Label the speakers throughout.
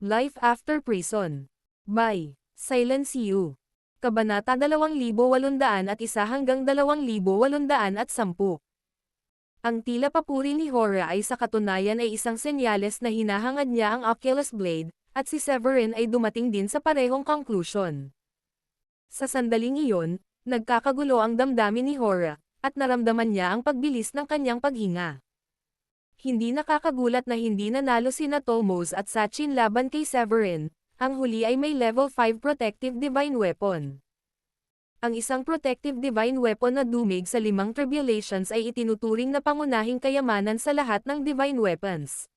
Speaker 1: Life After Prison. By Silence You. Kabanata 2801 hanggang 2810. Ang tila papuri ni Hora ay sa katunayan ay isang senyales na hinahangad niya ang Oculus Blade, at si Severin ay dumating din sa parehong conclusion. Sa sandaling iyon, nagkakagulo ang damdamin ni Hora, at naramdaman niya ang pagbilis ng kanyang paghinga. Hindi nakakagulat na hindi nanalo sina Tomos at Sachin laban kay Severin, ang huli ay may level 5 Protective Divine Weapon. Ang isang Protective Divine Weapon na dumig sa 5 Tribulations ay itinuturing na pangunahing kayamanan sa lahat ng Divine Weapons.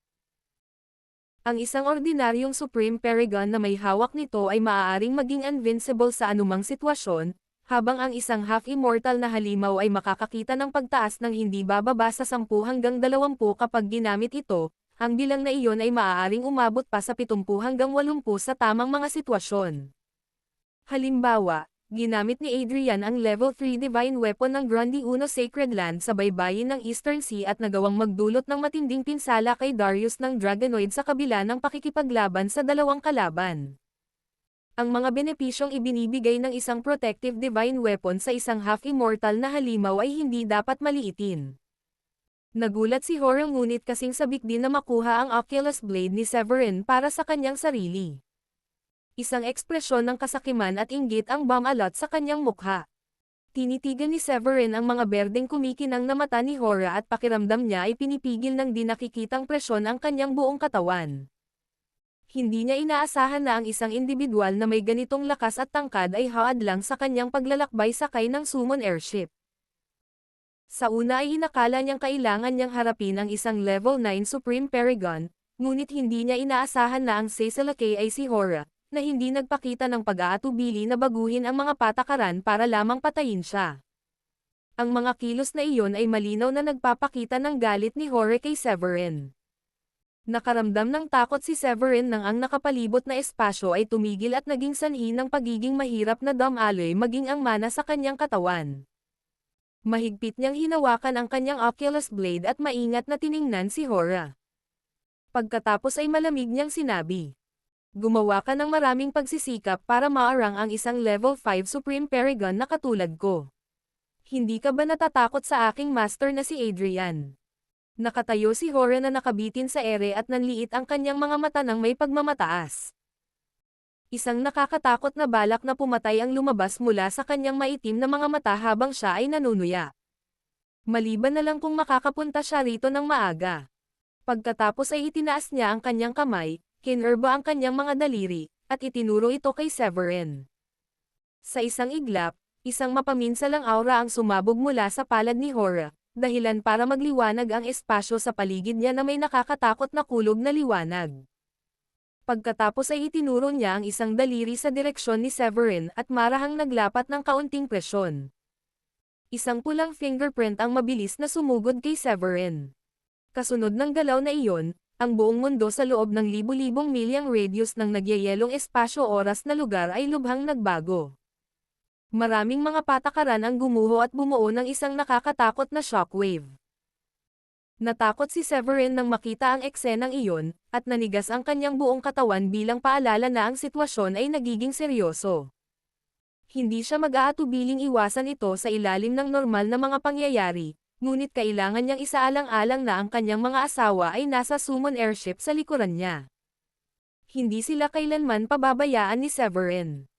Speaker 1: Ang isang ordinaryong Supreme Paragon na may hawak nito ay maaaring maging invincible sa anumang sitwasyon, habang ang isang half-immortal na halimaw ay makakakita ng pagtaas ng hindi bababa sa 10 hanggang 20 kapag ginamit ito, ang bilang na iyon ay maaaring umabot pa sa 70 hanggang 80 sa tamang mga sitwasyon. Halimbawa, ginamit ni Adrian ang level 3 divine weapon ng Grundy Uno Sacred Land sa baybayin ng Eastern Sea at nagawang magdulot ng matinding pinsala kay Darius ng Dragonoid sa kabila ng pakikipaglaban sa dalawang kalaban. Ang mga benepisyong ibinibigay ng isang protective divine weapon sa isang half-immortal na halimaw ay hindi dapat maliitin. Nagulat si Hora ngunit kasing sabik din na makuha ang Oculus Blade ni Severin para sa kanyang sarili. Isang ekspresyon ng kasakiman at inggit ang bumalot sa kanyang mukha. Tinitigan ni Severin ang mga berdeng kumikinang na mata ni Hora at pakiramdam niya ay pinipigil ng di nakikitang presyon ang kanyang buong katawan. Hindi niya inaasahan na ang isang individual na may ganitong lakas at tangkad ay haadlang sa kanyang paglalakbay sakay ng summon airship. Sa una ay inakala niyang kailangan niyang harapin ang isang level 9 Supreme Paragon, ngunit hindi niya inaasahan na ang Seisalake ay si Hora, na hindi nagpakita ng pag-aatubili na baguhin ang mga patakaran para lamang patayin siya. Ang mga kilos na iyon ay malinaw na nagpapakita ng galit ni Hora kay Severin. Nakaramdam ng takot si Severin nang ang nakapalibot na espasyo ay tumigil at naging sanhi ng pagiging mahirap na dumaloy maging ang mana sa kanyang katawan. Mahigpit niyang hinawakan ang kanyang Oculus Blade at maingat na tiningnan si Hora. Pagkatapos ay malamig niyang sinabi, "Gumawa ka ng maraming pagsisikap para maarang ang isang level 5 Supreme Paragon na katulad ko. Hindi ka ba natatakot sa aking master na si Adrian?" Nakatayo si Hora na nakabitin sa ere at nanliit ang kanyang mga mata ng may pagmamataas. Isang nakakatakot na balak na pumatay ang lumabas mula sa kanyang maitim na mga mata habang siya ay nanunuya. Maliban na lang kung makakapunta siya rito ng maaga. Pagkatapos ay itinaas niya ang kanyang kamay, kinurba ang kanyang mga daliri, at itinuro ito kay Severin. Sa isang iglap, isang mapaminsalang aura ang sumabog mula sa palad ni Hora, dahilan para magliwanag ang espasyo sa paligid niya na may nakakatakot na kulog na liwanag. Pagkatapos ay itinuro niya ang isang daliri sa direksyon ni Severin at marahang naglapat ng kaunting presyon. Isang pulang fingerprint ang mabilis na sumugod kay Severin. Kasunod ng galaw na iyon, ang buong mundo sa loob ng libu-libong milyang radius ng nagyayelong espasyo-oras na lugar ay lubhang nagbago. Maraming mga patakaran ang gumuho at bumuo ng isang nakakatakot na shockwave. Natakot si Severin nang makita ang eksenang iyon, at nanigas ang kanyang buong katawan bilang paalala na ang sitwasyon ay nagiging seryoso. Hindi siya mag-aatubiling iwasan ito sa ilalim ng normal na mga pangyayari, ngunit kailangan niyang isaalang-alang na ang kanyang mga asawa ay nasa summon airship sa likuran niya. Hindi sila kailanman pababayaan ni Severin.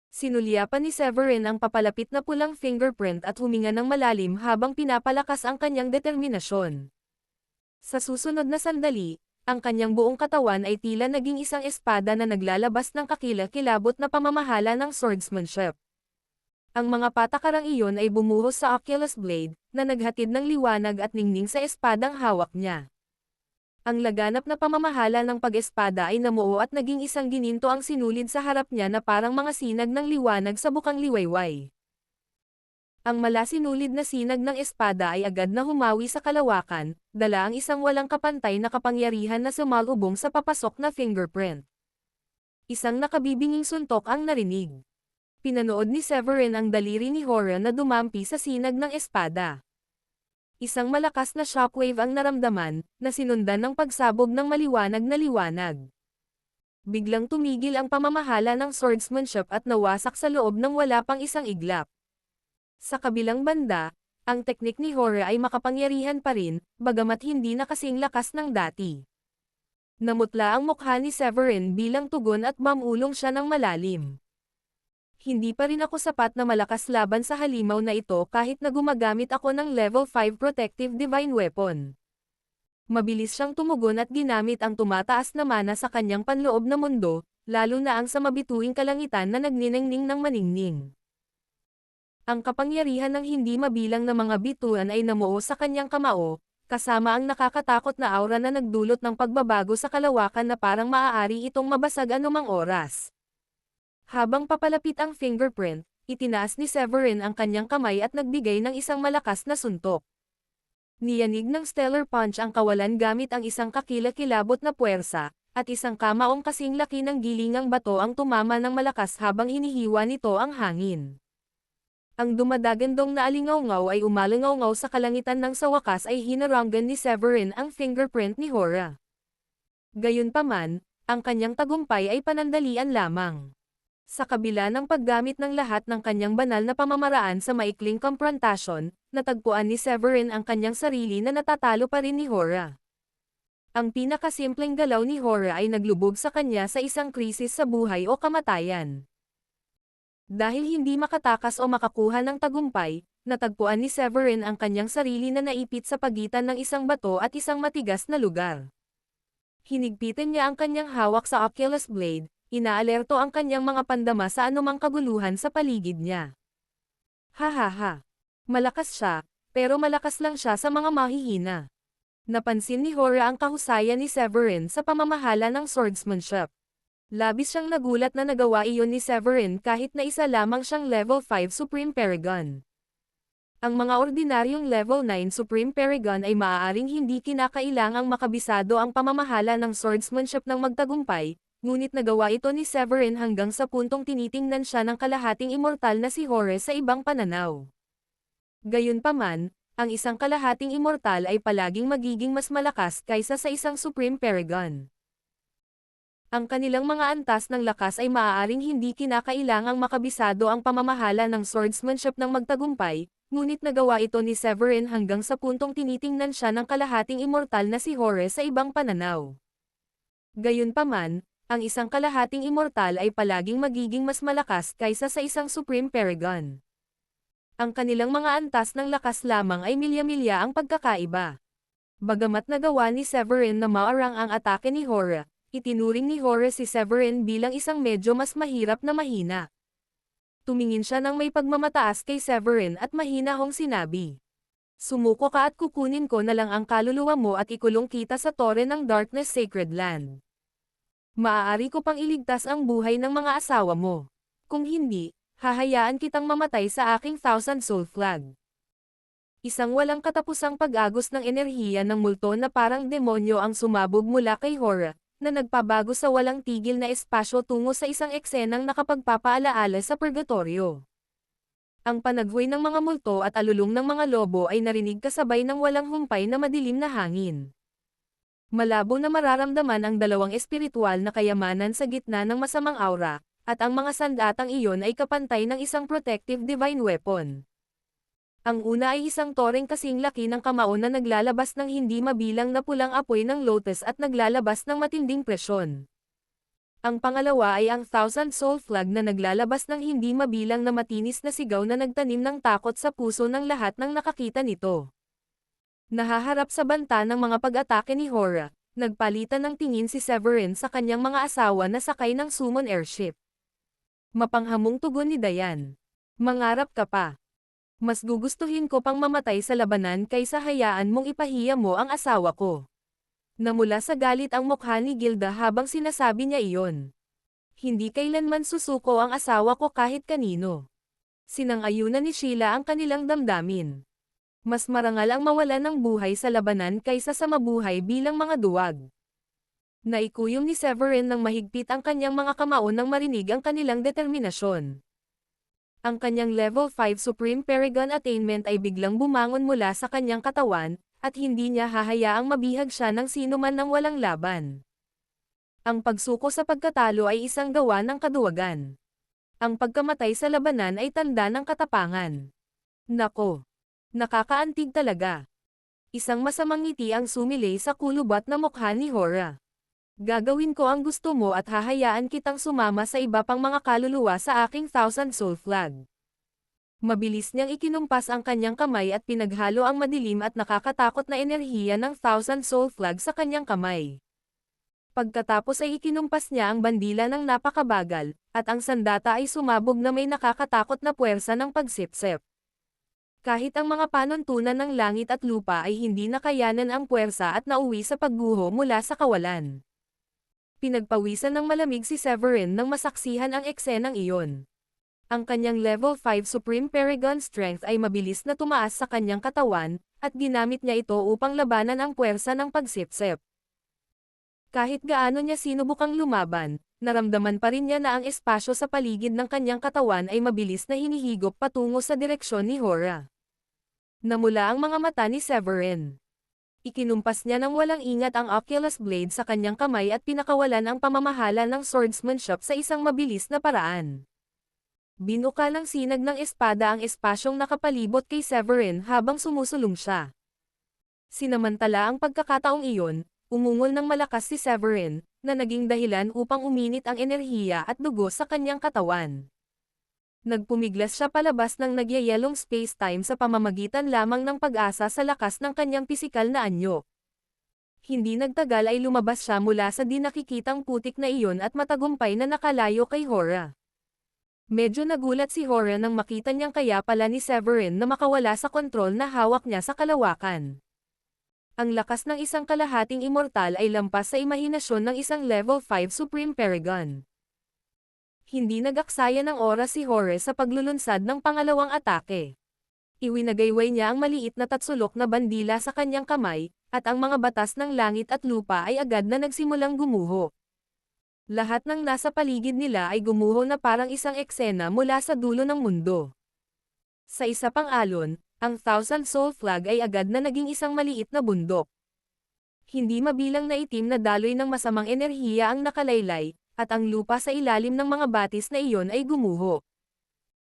Speaker 1: Sinulyapan ni Severin ang papalapit na pulang fingerprint at huminga ng malalim habang pinapalakas ang kanyang determinasyon. Sa susunod na sandali, ang kanyang buong katawan ay tila naging isang espada na naglalabas ng kakilakilabot na pamamahala ng swordsmanship. Ang mga patakarang iyon ay bumuhos sa Oculus Blade, na naghatid ng liwanag at ningning sa espadang hawak niya. Ang laganap na pamamahala ng pag-espada ay namuo at naging isang gininto ang sinulid sa harap niya na parang mga sinag ng liwanag sa bukang liwayway. Ang malasinulid na sinag ng espada ay agad na humawi sa kalawakan, dala ang isang walang kapantay na kapangyarihan na sumalubong sa papasok na fingerprint. Isang nakabibinging suntok ang narinig. Pinanood ni Severin ang daliri ni Hora na dumampi sa sinag ng espada. Isang malakas na shockwave ang naramdaman, na sinundan ng pagsabog ng maliwanag na liwanag. Biglang tumigil ang pamamahala ng swordsmanship at nawasak sa loob ng wala pang isang iglap. Sa kabilang banda, ang teknik ni Hora ay makapangyarihan pa rin, bagamat hindi na kasing lakas ng dati. Namutla ang mukha ni Severin bilang tugon at mamulong siya ng malalim. Hindi pa rin ako sapat na malakas laban sa halimaw na ito kahit na gumagamit ako ng level 5 protective divine weapon. Mabilis siyang tumugon at ginamit ang tumataas na mana sa kanyang panloob na mundo, lalo na ang sa mabituing kalangitan na nagniningning ng maningning. Ang kapangyarihan ng hindi mabilang na mga bituan ay namuo sa kanyang kamao, kasama ang nakakatakot na aura na nagdulot ng pagbabago sa kalawakan na parang maaari itong mabasag anumang oras. Habang papalapit ang fingerprint, itinaas ni Severin ang kanyang kamay at nagbigay ng isang malakas na suntok. Niyanig ng Stellar Punch ang kawalan gamit ang isang kakilakilabot na puwersa, at isang kamaong kasing laki ng gilingang bato ang tumama ng malakas habang hinihiwa nito ang hangin. Ang dumadagandong na alingawngaw ay umalangawngaw sa kalangitan nang sa wakas ay hinaranggan ni Severin ang fingerprint ni Hora. Gayunpaman, ang kanyang tagumpay ay panandalian lamang. Sa kabila ng paggamit ng lahat ng kanyang banal na pamamaraan sa maikling komprontasyon, natagpuan ni Severin ang kanyang sarili na natatalo pa rin ni Hora. Ang pinakasimpleng galaw ni Hora ay naglubog sa kanya sa isang krisis sa buhay o kamatayan. Dahil hindi makatakas o makakuha ng tagumpay, natagpuan ni Severin ang kanyang sarili na naipit sa pagitan ng isang bato at isang matigas na lugar. Hinigpitan niya ang kanyang hawak sa Oculus Blade, inaalerto ang kanyang mga pandama sa anumang kaguluhan sa paligid niya. Hahaha. Malakas siya, pero malakas lang siya sa mga mahihina. Napansin ni Hora ang kahusayan ni Severin sa pamamahala ng swordsmanship. Labis siyang nagulat na nagawa iyon ni Severin kahit na isa lamang siyang level 5 Supreme Paragon. Ang mga ordinaryong level 9 Supreme Paragon ay maaaring hindi kinakailangang makabisado ang pamamahala ng swordsmanship ng magtagumpay, ngunit nagawa ito ni Severin hanggang sa puntong tinitingnan siya ng kalahating immortal na si Horus sa ibang pananaw. Gayunpaman, ang isang kalahating immortal ay palaging magiging mas malakas kaysa sa isang Supreme Paragon. Ang kanilang mga antas ng lakas ay maaaring hindi kinakailangang makabisado ang pamamahala ng swordsmanship ng magtagumpay, ngunit nagawa ito ni Severin hanggang sa puntong tinitingnan siya ng kalahating immortal na si Horus sa ibang pananaw. Gayunpaman, ang isang kalahating immortal ay palaging magiging mas malakas kaysa sa isang Supreme Paragon. Ang kanilang mga antas ng lakas lamang ay milya-milya ang pagkakaiba. Bagamat nagawa ni Severin na maarang ang atake ni Hora, itinuring ni Horus si Severin bilang isang medyo mas mahirap na mahina. Tumingin siya ng may pagmamataas kay Severin at mahinahong sinabi, "Sumuko ka at kukunin ko na lang ang kaluluwa mo at ikulong kita sa tore ng Darkness Sacred Land. Maaari ko pang iligtas ang buhay ng mga asawa mo. Kung hindi, hahayaan kitang mamatay sa aking 1,000 soul flag." Isang walang katapusang pag-agos ng enerhiya ng multo na parang demonyo ang sumabog mula kay Hora, na nagpabago sa walang tigil na espasyo tungo sa isang eksenang nakapagpapaalaala sa purgatorio. Ang panaghoy ng mga multo at alulong ng mga lobo ay narinig kasabay ng walang humpay na madilim na hangin. Malabo na mararamdaman ang dalawang espiritual na kayamanan sa gitna ng masamang aura, at ang mga sandatang iyon ay kapantay ng isang protective divine weapon. Ang una ay isang toreng kasing laki ng kamao na naglalabas ng hindi mabilang na pulang apoy ng lotus at naglalabas ng matinding presyon. Ang pangalawa ay ang 1,000 soul flag na naglalabas ng hindi mabilang na matinis na sigaw na nagtanim ng takot sa puso ng lahat ng nakakita nito. Nahaharap sa banta ng mga pag-atake ni Hora, nagpalitan ng tingin si Severin sa kanyang mga asawa na sakay ng summon airship. Mapanghamong tugon ni Dayan. "Mangarap ka pa. Mas gugustuhin ko pang mamatay sa labanan kaysa hayaan mong ipahiya mo ang asawa ko." Namula sa galit ang mukha ni Gilda habang sinasabi niya iyon. "Hindi kailanman susuko ang asawa ko kahit kanino." Sinang-ayunan ni Sheila ang kanilang damdamin. Mas marangal ang mawalan ng buhay sa labanan kaysa sa mabuhay bilang mga duwag. Naikuyom ni Severin ng mahigpit ang kanyang mga kamao nang marinig ang kanilang determinasyon. Ang kanyang level 5 Supreme Paragon attainment ay biglang bumangon mula sa kanyang katawan, at hindi niya hahayaang mabihag siya ng sinuman ng walang laban. Ang pagsuko sa pagkatalo ay isang gawa ng kaduwagan. Ang pagkamatay sa labanan ay tanda ng katapangan. Nako! Nakakaantig talaga. Isang masamang ngiti ang sumilay sa kulubat na mukha ni Hora. Gagawin ko ang gusto mo at hahayaan kitang sumama sa iba pang mga kaluluwa sa aking Thousand Soul Flag. Mabilis niyang ikinumpas ang kanyang kamay at pinaghalo ang madilim at nakakatakot na enerhiya ng Thousand Soul Flag sa kanyang kamay. Pagkatapos ay ikinumpas niya ang bandila ng napakabagal, at ang sandata ay sumabog na may nakakatakot na puwersa ng pagsipsip. Kahit ang mga panuntunan ng langit at lupa ay hindi nakayanan ang puwersa at nauwi sa pagguho mula sa kawalan. Pinagpawisan ng malamig si Severin nang masaksihan ang eksenang iyon. Ang kanyang level 5 Supreme Paragon Strength ay mabilis na tumaas sa kanyang katawan, at ginamit niya ito upang labanan ang puwersa ng pagsipsip. Kahit gaano niya sinubukang lumaban, naramdaman pa rin niya na ang espasyo sa paligid ng kanyang katawan ay mabilis na hinihigop patungo sa direksyon ni Hora. Namula ang mga mata ni Severin. Ikinumpas niya ng walang ingat ang Oculus Blade sa kanyang kamay at pinakawalan ang pamamahala ng swordsmanship sa isang mabilis na paraan. Binuka ng sinag ng espada ang espasyong nakapalibot kay Severin habang sumusulong siya. Sinamantala ang pagkakataong iyon, umungol ng malakas si Severin, na naging dahilan upang uminit ang enerhiya at dugo sa kanyang katawan. Nagpumiglas siya palabas ng nagyayelong space-time sa pamamagitan lamang ng pag-asa sa lakas ng kanyang pisikal na anyo. Hindi nagtagal ay lumabas siya mula sa di nakikitang putik na iyon at matagumpay na nakalayo kay Hora. Medyo nagulat si Hora nang makita niyang kaya pala ni Severin na makawala sa kontrol na hawak niya sa kalawakan. Ang lakas ng isang kalahating immortal ay lampas sa imahinasyon ng isang level 5 Supreme Paragon. Hindi nag-aksaya ng oras si Hora sa paglulunsad ng pangalawang atake. Iwinagayway niya ang maliit na tatsulok na bandila sa kanyang kamay, at ang mga batas ng langit at lupa ay agad na nagsimulang gumuho. Lahat ng nasa paligid nila ay gumuho na parang isang eksena mula sa dulo ng mundo. Sa isa pang alon, ang Thousand Soul Flag ay agad na naging isang maliit na bundok. Hindi mabilang na itim na daloy ng masamang enerhiya ang nakalaylay, at ang lupa sa ilalim ng mga batis na iyon ay gumuho.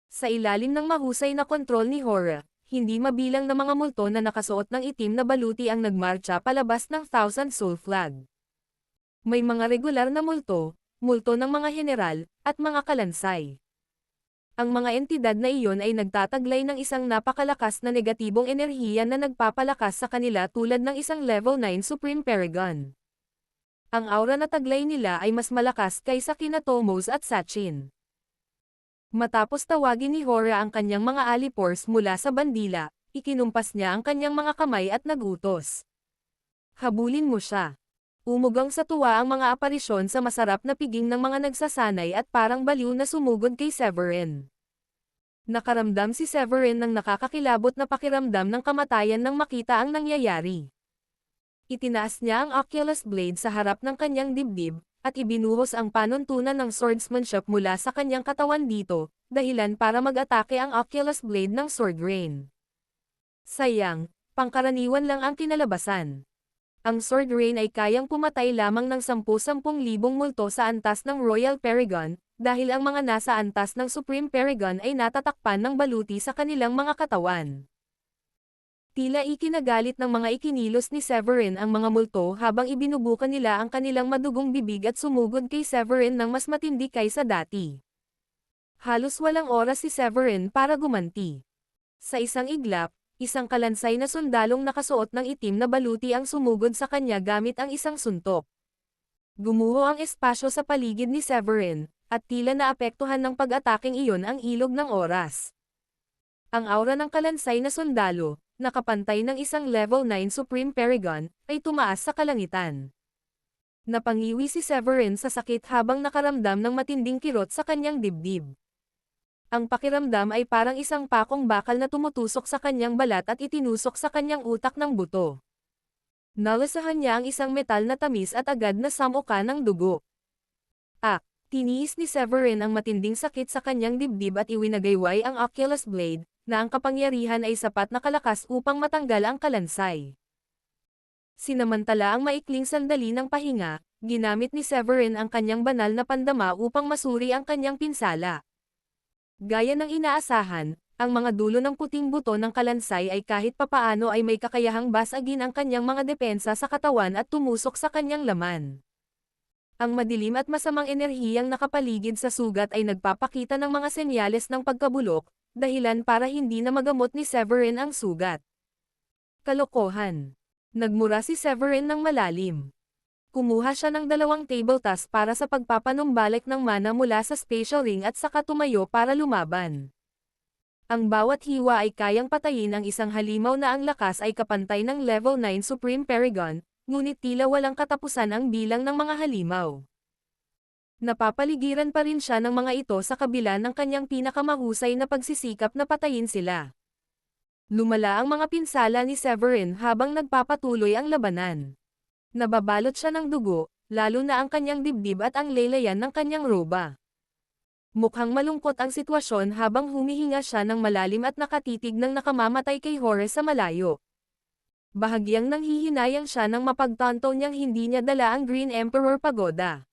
Speaker 1: Sa ilalim ng mahusay na kontrol ni Hora, hindi mabilang na mga multo na nakasuot ng itim na baluti ang nagmarcha palabas ng Thousand Soul Flag. May mga regular na multo ng mga general, at mga kalansay. Ang mga entidad na iyon ay nagtataglay ng isang napakalakas na negatibong enerhiya na nagpapalakas sa kanila tulad ng isang level 9 Supreme Paragon. Ang aura na taglay nila ay mas malakas kaysa kina Tomos at Sachin. Matapos tawagin ni Hora ang kanyang mga alipors mula sa bandila, ikinumpas niya ang kanyang mga kamay at nagutos. Habulin mo siya. Umugang sa tuwa ang mga aparisyon sa masarap na piging ng mga nagsasanay at parang baliw na sumugod kay Severin. Nakaramdam si Severin ng nakakakilabot na pakiramdam ng kamatayan nang makita ang nangyayari. Itinaas niya ang Oculus Blade sa harap ng kanyang dibdib, at ibinuhos ang panuntunan ng swordsmanship mula sa kanyang katawan dito, dahilan para mag-atake ang Oculus Blade ng Sword Rain. Sayang, pangkaraniwan lang ang kinalabasan. Ang Sword Rain ay kayang pumatay lamang ng 10,000 multo sa antas ng Royal Paragon, dahil ang mga nasa antas ng Supreme Paragon ay natatakpan ng baluti sa kanilang mga katawan. Tila ikinagalit ng mga ikinilos ni Severin ang mga multo habang ibinubukan nila ang kanilang madugong bibig at sumugod kay Severin ng mas matindi kaysa dati. Halos walang oras si Severin para gumanti. Sa isang iglap, isang kalansay na sundalong nakasuot ng itim na baluti ang sumugod sa kanya gamit ang isang suntok. Gumuho ang espasyo sa paligid ni Severin, at tila naapektuhan ng pag-ataking iyon ang ilog ng oras. Ang aura ng kalansay na sundalo, nakapantay ng isang level 9 Supreme Paragon, ay tumaas sa kalangitan. Napangiwi si Severin sa sakit habang nakaramdam ng matinding kirot sa kanyang dibdib. Ang pakiramdam ay parang isang pakong bakal na tumutusok sa kanyang balat at itinusok sa kanyang utak ng buto. Nalasahan niya ang isang metal na tamis at agad na samuka ng dugo. Tiniis ni Severin ang matinding sakit sa kanyang dibdib at iwinagayway ang Oculus Blade, na ang kapangyarihan ay sapat na kalakas upang matanggal ang kalansay. Sinamantala ang maikling sandali ng pahinga, ginamit ni Severin ang kanyang banal na pandama upang masuri ang kanyang pinsala. Gaya ng inaasahan, ang mga dulo ng puting buto ng kalansay ay kahit papaano ay may kakayahang basagin ang kanyang mga depensa sa katawan at tumusok sa kanyang laman. Ang madilim at masamang enerhiyang nakapaligid sa sugat ay nagpapakita ng mga senyales ng pagkabulok, dahilan para hindi na magamot ni Severin ang sugat. Kalokohan. Nagmura si Severin ng malalim. Kumuha siya ng 2 table task para sa pagpapanumbalik ng mana mula sa spatial ring at saka tumayo para lumaban. Ang bawat hiwa ay kayang patayin ang isang halimaw na ang lakas ay kapantay ng level 9 Supreme Paragon, ngunit tila walang katapusan ang bilang ng mga halimaw. Napapaligiran pa rin siya ng mga ito sa kabila ng kanyang pinakamahusay na pagsisikap na patayin sila. Lumala ang mga pinsala ni Severin habang nagpapatuloy ang labanan. Nababalot siya ng dugo, lalo na ang kanyang dibdib at ang laylayan ng kanyang roba. Mukhang malungkot ang sitwasyon habang humihinga siya ng malalim at nakatitig ng nakamamatay kay Horus sa malayo. Bahagyang nanghihinayang siya nang mapagtanto niyang hindi niya dala ang Green Emperor Pagoda.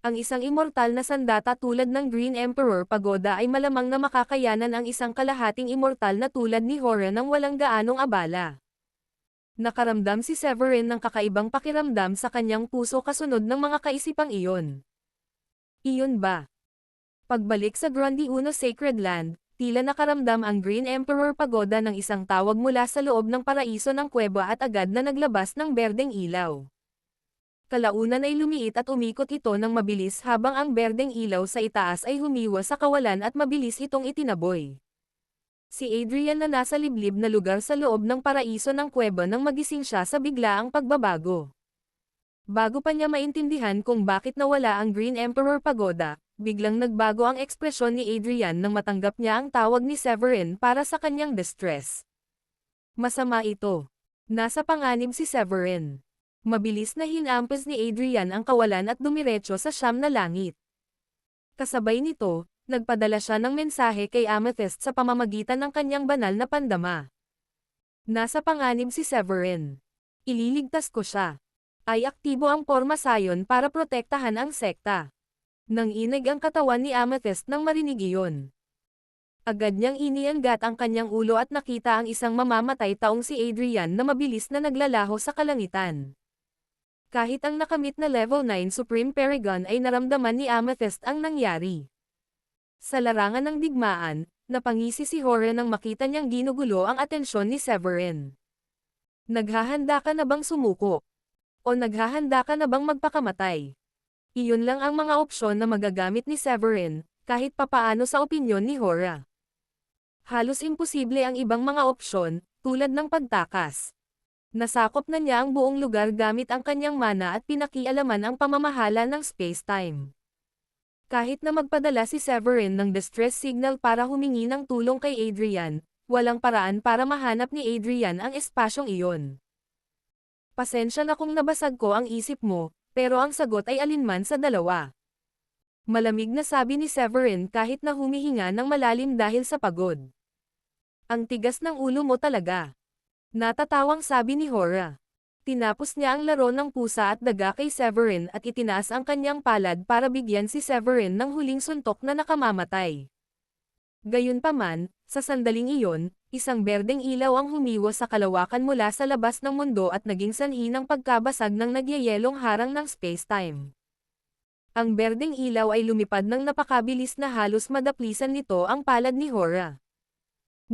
Speaker 1: Ang isang immortal na sandata tulad ng Green Emperor Pagoda ay malamang na makakayanan ang isang kalahating immortal na tulad ni Horus nang walang gaanong abala. Nakaramdam si Severin ng kakaibang pakiramdam sa kanyang puso kasunod ng mga kaisipang iyon. Iyon ba? Pagbalik sa Grundy Uno Sacred Land, tila nakaramdam ang Green Emperor Pagoda ng isang tawag mula sa loob ng paraiso ng kuweba at agad na naglabas ng berdeng ilaw. Kalaunan ay lumiit at umikot ito ng mabilis habang ang berdeng ilaw sa itaas ay humiwa sa kawalan at mabilis itong itinaboy. Si Adrian na nasa liblib na lugar sa loob ng paraiso ng kuweba nang magising siya sa biglaang pagbabago. Bago pa niya maintindihan kung bakit nawala ang Green Emperor Pagoda, biglang nagbago ang ekspresyon ni Adrian nang matanggap niya ang tawag ni Severin para sa kanyang distress. Masama ito. Nasa panganib si Severin. Mabilis na hinampas ni Adrian ang kawalan at dumiretso sa siyam na langit. Kasabay nito, nagpadala siya ng mensahe kay Amethyst sa pamamagitan ng kanyang banal na pandama. Nasa panganib si Severin. Ililigtas ko siya. Ay aktibo ang Porma Sion para protektahan ang sekta. Nang inig ang katawan ni Amethyst nang marinig iyon. Agad niyang inianggat ang kanyang ulo at nakita ang isang mamamatay taong si Adrian na mabilis na naglalaho sa kalangitan. Kahit ang nakamit na level 9 Supreme Paragon ay naramdaman ni Amethyst ang nangyari. Sa larangan ng digmaan, napangisi si Horus nang makita niyang ginugulo ang atensyon ni Severin. Naghahanda ka na bang sumuko? O naghahanda ka na bang magpakamatay? Iyon lang ang mga opsyon na magagamit ni Severin, kahit papaano sa opinyon ni Horus. Halos imposible ang ibang mga opsyon, tulad ng pagtakas. Nasakop na niya ang buong lugar gamit ang kanyang mana at pinakialaman ang pamamahala ng space-time. Kahit na magpadala si Severin ng distress signal para humingi ng tulong kay Adrian, walang paraan para mahanap ni Adrian ang espasyong iyon. Pasensya na kung nabasag ko ang isip mo, pero ang sagot ay alinman sa dalawa. Malamig na sabi ni Severin kahit na humihinga ng malalim dahil sa pagod. Ang tigas ng ulo mo talaga. Natatawang sabi ni Horus. Tinapos niya ang laro ng pusa at daga kay Severin at itinaas ang kanyang palad para bigyan si Severin ng huling suntok na nakamamatay. Gayunpaman, sa sandaling iyon, isang berdeng ilaw ang humiwa sa kalawakan mula sa labas ng mundo at naging sanhi ng pagkabasag ng nagyayelong harang ng space-time. Ang berdeng ilaw ay lumipad ng napakabilis na halos madaplisan nito ang palad ni Horus.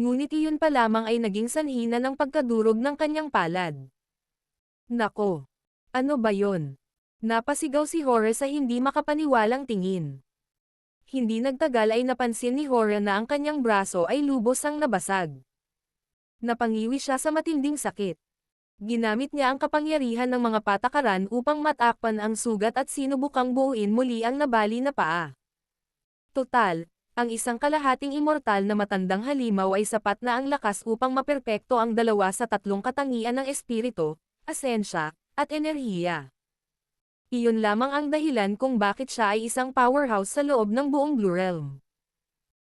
Speaker 1: Ngunit iyon pa lamang ay naging sanhi na ng pagkadurog ng kanyang palad. Nako! Ano ba yon? Napasigaw si Horus sa hindi makapaniwalang tingin. Hindi nagtagal ay napansin ni Horus na ang kanyang braso ay lubos ang nabasag. Napangiwi siya sa matinding sakit. Ginamit niya ang kapangyarihan ng mga patakaran upang matakpan ang sugat at sinubukang buuin muli ang nabali na paa. Total, ang isang kalahating immortal na matandang halimaw ay sapat na ang lakas upang maperpekto ang 2 sa 3 katangian ng espiritu, asensya, at enerhiya. Iyon lamang ang dahilan kung bakit siya ay isang powerhouse sa loob ng buong Blue Realm.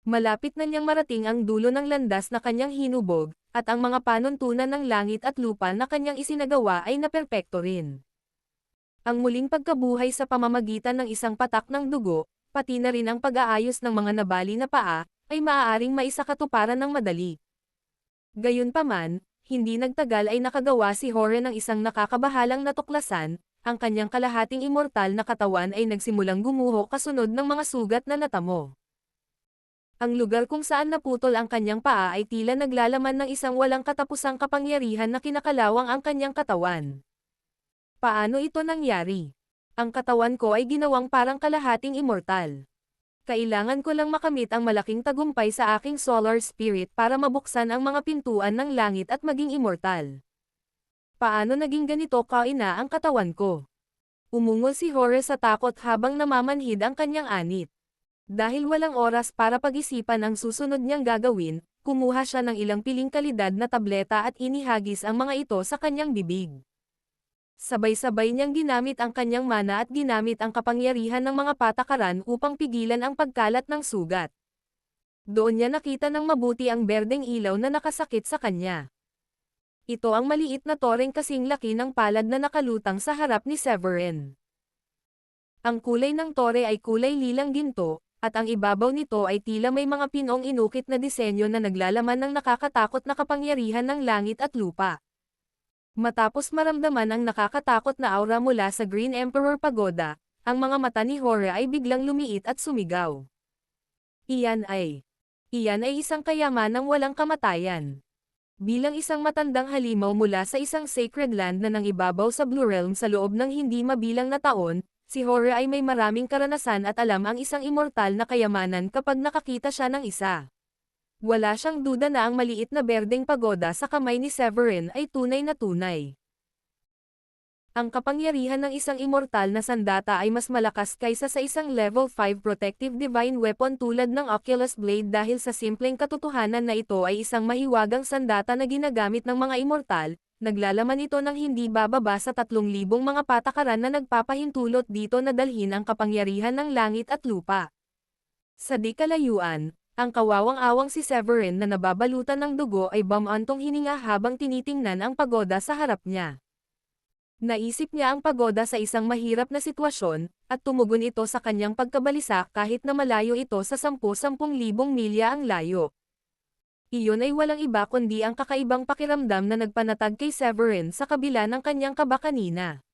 Speaker 1: Malapit na niyang marating ang dulo ng landas na kanyang hinubog, at ang mga panuntunan ng langit at lupa na kanyang isinagawa ay naperpekto rin. Ang muling pagkabuhay sa pamamagitan ng isang patak ng dugo, pati na rin ang pag-aayos ng mga nabali na paa, ay maaaring maisakatuparan ng madali. Gayunpaman, hindi nagtagal ay nakagawa si Horen ng isang nakakabahalang natuklasan, ang kanyang kalahating immortal na katawan ay nagsimulang gumuho kasunod ng mga sugat na natamo. Ang lugar kung saan naputol ang kanyang paa ay tila naglalaman ng isang walang katapusang kapangyarihan na kinakalawang ang kanyang katawan. Paano ito nangyari? Ang katawan ko ay ginawang parang kalahating immortal. Kailangan ko lang makamit ang malaking tagumpay sa aking solar spirit para mabuksan ang mga pintuan ng langit at maging immortal. Paano naging ganito kaina ang katawan ko? Umungol si Horace sa takot habang namamanhid ang kanyang anit. Dahil walang oras para pag-isipan ang susunod niyang gagawin, kumuha siya ng ilang piling kalidad na tableta at inihagis ang mga ito sa kanyang bibig. Sabay-sabay niyang ginamit ang kanyang mana at ginamit ang kapangyarihan ng mga patakaran upang pigilan ang pagkalat ng sugat. Doon niya nakita ng mabuti ang berdeng ilaw na nakasakit sa kanya. Ito ang maliit na toreng kasing laki ng palad na nakalutang sa harap ni Severin. Ang kulay ng tore ay kulay lilang ginto, at ang ibabaw nito ay tila may mga pinong inukit na disenyo na naglalaman ng nakakatakot na kapangyarihan ng langit at lupa. Matapos maramdaman ang nakakatakot na aura mula sa Green Emperor Pagoda, ang mga mata ni Hora ay biglang lumiit at sumigaw. Iyan ay isang kayamanang walang kamatayan. Bilang isang matandang halimaw mula sa isang sacred land na nangibabaw sa Blue Realm sa loob ng hindi mabilang na taon, si Hora ay may maraming karanasan at alam ang isang immortal na kayamanan kapag nakakita siya ng isa. Wala siyang duda na ang maliit na berdeng pagoda sa kamay ni Severin ay tunay na tunay. Ang kapangyarihan ng isang immortal na sandata ay mas malakas kaysa sa isang level 5 protective divine weapon tulad ng Oculus Blade dahil sa simpleng katotohanan na ito ay isang mahiwagang sandata na ginagamit ng mga immortal. Naglalaman ito ng hindi bababa sa 3,000 mga patakaran na nagpapahintulot dito na dalhin ang kapangyarihan ng langit at lupa. Sa di kalayuan, ang kawawang-awang si Severin na nababalutan ng dugo ay bumantong hininga habang tinitingnan ang pagoda sa harap niya. Naisip niya ang pagoda sa isang mahirap na sitwasyon, at tumugon ito sa kanyang pagkabalisa kahit na malayo ito sa 10,000 milya ang layo. Iyon ay walang iba kundi ang kakaibang pakiramdam na nagpanatag kay Severin sa kabila ng kanyang kaba kanina.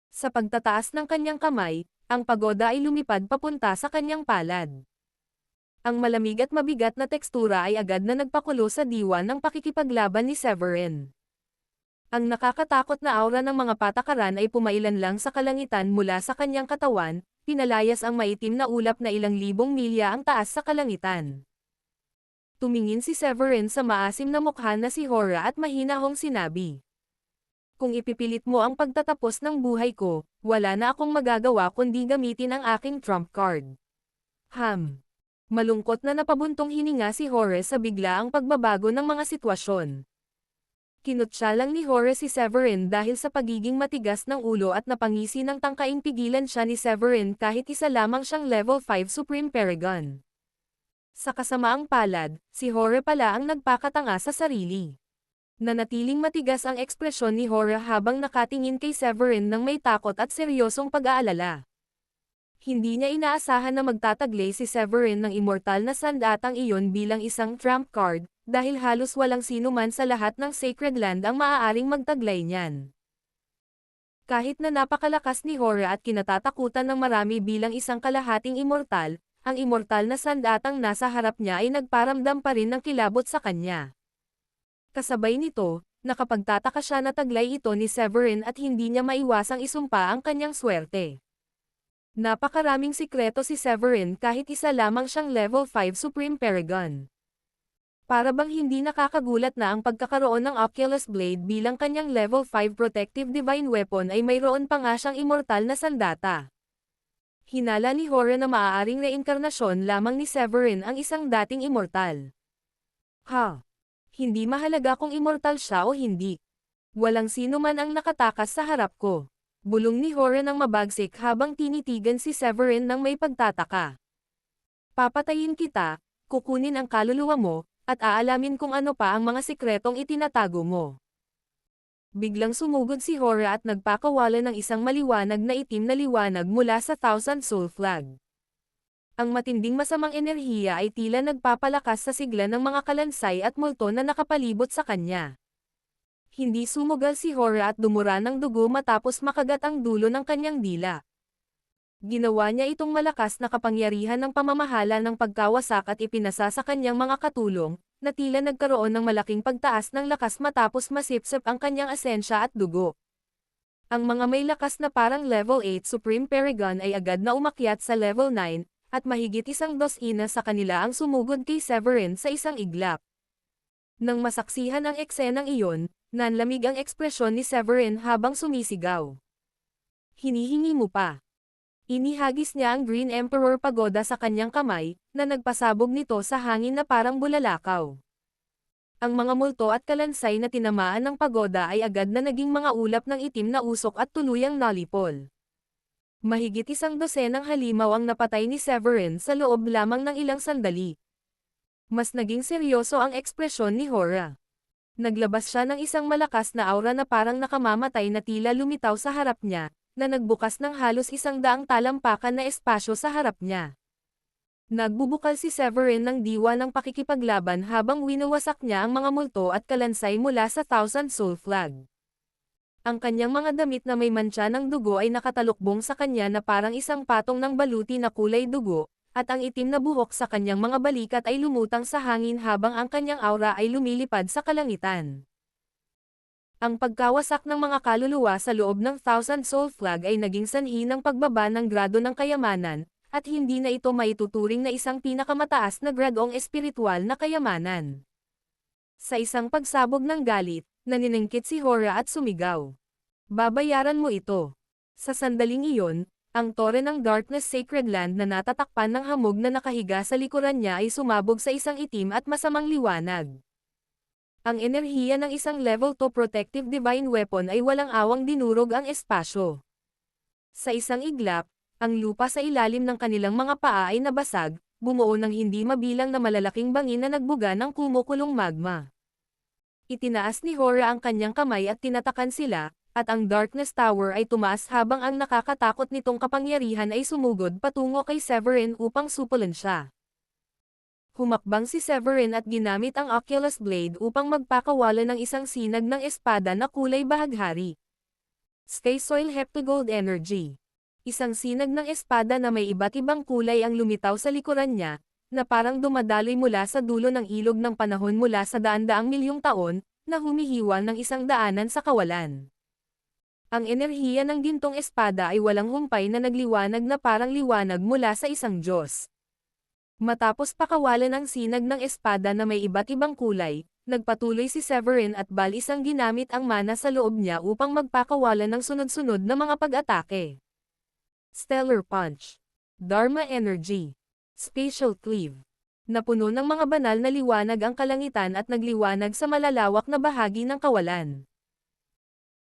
Speaker 1: Sa pagtataas ng kanyang kamay, ang pagoda ay lumipad papunta sa kanyang palad. Ang malamig at mabigat na tekstura ay agad na nagpakulo sa diwa ng pakikipaglaban ni Severin. Ang nakakatakot na aura ng mga patakaran ay pumailan lang sa kalangitan mula sa kanyang katawan, pinalayas ang maitim na ulap na ilang libong milya ang taas sa kalangitan. Tumingin si Severin sa maasim na mukha na si Hora at mahinahong sinabi. Kung ipipilit mo ang pagtatapos ng buhay ko, wala na akong magagawa kundi gamitin ang aking trump card. Malungkot na napabuntong hininga si Horace sa biglaang pagbabago ng mga sitwasyon. Kinutya lang ni Horace si Severin dahil sa pagiging matigas ng ulo at napangisi ng tangkaing pigilan siya ni Severin kahit isa lamang siyang level 5 Supreme Paragon. Sa kasamaang palad, si Hora pala ang nagpakatanga sa sarili. Nanatiling matigas ang ekspresyon ni Hora habang nakatingin kay Severin ng may takot at seryosong pag-aalala. Hindi niya inaasahan na magtataglay si Severin ng immortal na sandatang iyon bilang isang trump card, dahil halos walang sino man sa lahat ng sacred land ang maaaring magtaglay niyan. Kahit na napakalakas ni Hora at kinatatakutan ng marami bilang isang kalahating immortal, ang immortal na sandatang nasa harap niya ay nagparamdam pa rin ng kilabot sa kanya. Kasabay nito, nakapagtataka siya na taglay ito ni Severin at hindi niya maiwasang isumpa ang kanyang swerte. Napakaraming sikreto si Severin kahit isa lamang siyang level 5 Supreme Paragon. Para bang hindi nakakagulat na ang pagkakaroon ng Oculus Blade bilang kanyang level 5 protective divine weapon ay mayroon pa nga siyang immortal na sandata. Hinala ni Hora na maaaring reinkarnasyon lamang ni Severin ang isang dating immortal. Hindi mahalaga kung immortal siya o hindi. Walang sino man ang nakatakas sa harap ko. Bulong ni Hora ng mabagsik habang tinitigan si Severin ng may pagtataka. Papatayin kita, kukunin ang kaluluwa mo, at aalamin kung ano pa ang mga sikretong itinatago mo. Biglang sumugod si Hora at nagpakawala ng isang maliwanag na itim na liwanag mula sa Thousand Soul Flag. Ang matinding masamang enerhiya ay tila nagpapalakas sa sigla ng mga kalansay at multo na nakapalibot sa kanya. Hindi sumugal si Hora at dumura ng dugo matapos makagat ang dulo ng kanyang dila. Ginawa niya itong malakas na kapangyarihan ng pamamahala ng pagkawasak at ipinasa sa kanyang mga katulong, na tila nagkaroon ng malaking pagtaas ng lakas matapos masipsip ang kanyang asensya at dugo. Ang mga may lakas na parang level 8 Supreme Paragon ay agad na umakyat sa level 9, at mahigit isang dosina sa kanila ang sumugod kay Severin sa isang iglap. Nang masaksihan ang eksenang iyon, nanlamig ang ekspresyon ni Severin habang sumisigaw. Hinihingi mo pa. Inihagis niya ang Green Emperor Pagoda sa kanyang kamay, na nagpasabog nito sa hangin na parang bulalakaw. Ang mga multo at kalansay na tinamaan ng pagoda ay agad na naging mga ulap ng itim na usok at tuluyang nalipol. Mahigit isang dosenang halimaw ang napatay ni Severin sa loob lamang ng ilang sandali. Mas naging seryoso ang ekspresyon ni Hora. Naglabas siya ng isang malakas na aura na parang nakamamatay na tila lumitaw sa harap niya, na nagbukas ng halos 100 talampakan na espasyo sa harap niya. Nagbubukal si Severin ng diwa ng pakikipaglaban habang winawasak niya ang mga multo at kalansay mula sa Thousand Soul Flag. Ang kanyang mga damit na may mantsa ng dugo ay nakatalukbong sa kanya na parang isang patong ng baluti na kulay dugo, at ang itim na buhok sa kanyang mga balikat ay lumutang sa hangin habang ang kanyang aura ay lumilipad sa kalangitan. Ang pagkawasak ng mga kaluluwa sa loob ng Thousand Soul Flag ay naging sanhi ng pagbaba ng grado ng kayamanan, at hindi na ito maituturing na isang pinakamataas na gradong espiritual na kayamanan. Sa isang pagsabog ng galit, naniningkit si Hora at sumigaw. Babayaran mo ito. Sa sandaling iyon, ang tore ng Darkness Sacred Land na natatakpan ng hamog na nakahiga sa likuran niya ay sumabog sa isang itim at masamang liwanag. Ang enerhiya ng isang level 2 protective divine weapon ay walang awang dinurog ang espasyo. Sa isang iglap, ang lupa sa ilalim ng kanilang mga paa ay nabasag, bumuo ng hindi mabilang na malalaking bangin na nagbuga ng kumukulong magma. Itinaas ni Hora ang kanyang kamay at tinatakan sila, at ang Darkness Tower ay tumaas habang ang nakakatakot nitong kapangyarihan ay sumugod patungo kay Severin upang supulan siya. Humakbang si Severin at ginamit ang Oculus Blade upang magpakawala ng isang sinag ng espada na kulay bahaghari. Sky Soil Heptagold Energy. Isang sinag ng espada na may iba't ibang kulay ang lumitaw sa likuran niya, na parang dumadaloy mula sa dulo ng ilog ng panahon mula sa daan-daang milyong taon, na humihiwal ng isang daanan sa kawalan. Ang enerhiya ng gintong espada ay walang humpay na nagliwanag na parang liwanag mula sa isang Diyos. Matapos pakawalan ang sinag ng espada na may iba't ibang kulay, nagpatuloy si Severin at balisang ginamit ang mana sa loob niya upang magpakawalan ng sunod-sunod na mga pag-atake. Stellar Punch. Dharma Energy. Spatial Cleave. Napuno ng mga banal na liwanag ang kalangitan at nagliwanag sa malalawak na bahagi ng kawalan.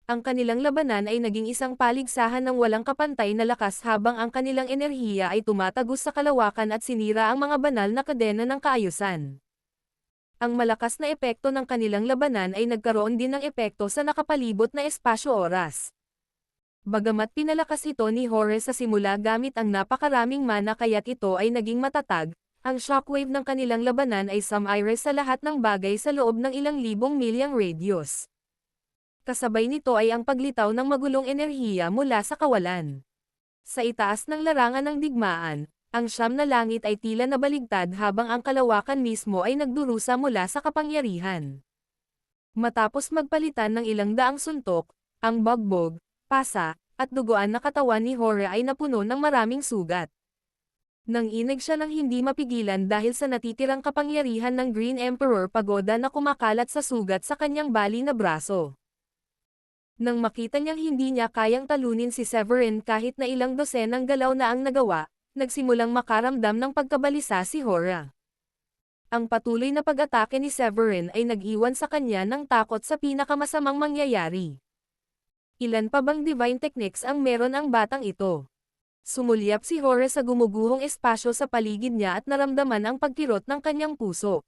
Speaker 1: Ang kanilang labanan ay naging isang paligsahan ng walang kapantay na lakas habang ang kanilang enerhiya ay tumatagos sa kalawakan at sinira ang mga banal na kadena ng kaayusan. Ang malakas na epekto ng kanilang labanan ay nagkaroon din ng epekto sa nakapalibot na espasyo-oras. Bagamat pinalakas ito ni Horus sa simula gamit ang napakaraming mana kaya't ito ay naging matatag, ang shockwave ng kanilang labanan ay sumires sa lahat ng bagay sa loob ng ilang libong milyang radius. Kasabay nito ay ang paglitaw ng magulong enerhiya mula sa kawalan. Sa itaas ng larangan ng digmaan, ang 9 na langit ay tila nabaligtad habang ang kalawakan mismo ay nagdurusa mula sa kapangyarihan. Matapos magpalitan ng ilang daang suntok, ang bagbog, pasa, at duguan na katawan ni Hora ay napuno ng maraming sugat. Nanginig siya ng hindi mapigilan dahil sa natitirang kapangyarihan ng Green Emperor Pagoda na kumakalat sa sugat sa kanyang bali na braso. Nang makita niyang hindi niya kayang talunin si Severin kahit na ilang dosenang galaw na ang nagawa, nagsimulang makaramdam ng pagkabalisa si Hora. Ang patuloy na pag-atake ni Severin ay nag-iwan sa kanya ng takot sa pinakamasamang mangyayari. Ilan pa bang divine techniques ang meron ang batang ito? Sumulyap si Hora sa gumuguhong espasyo sa paligid niya at naramdaman ang pagkirot ng kanyang puso.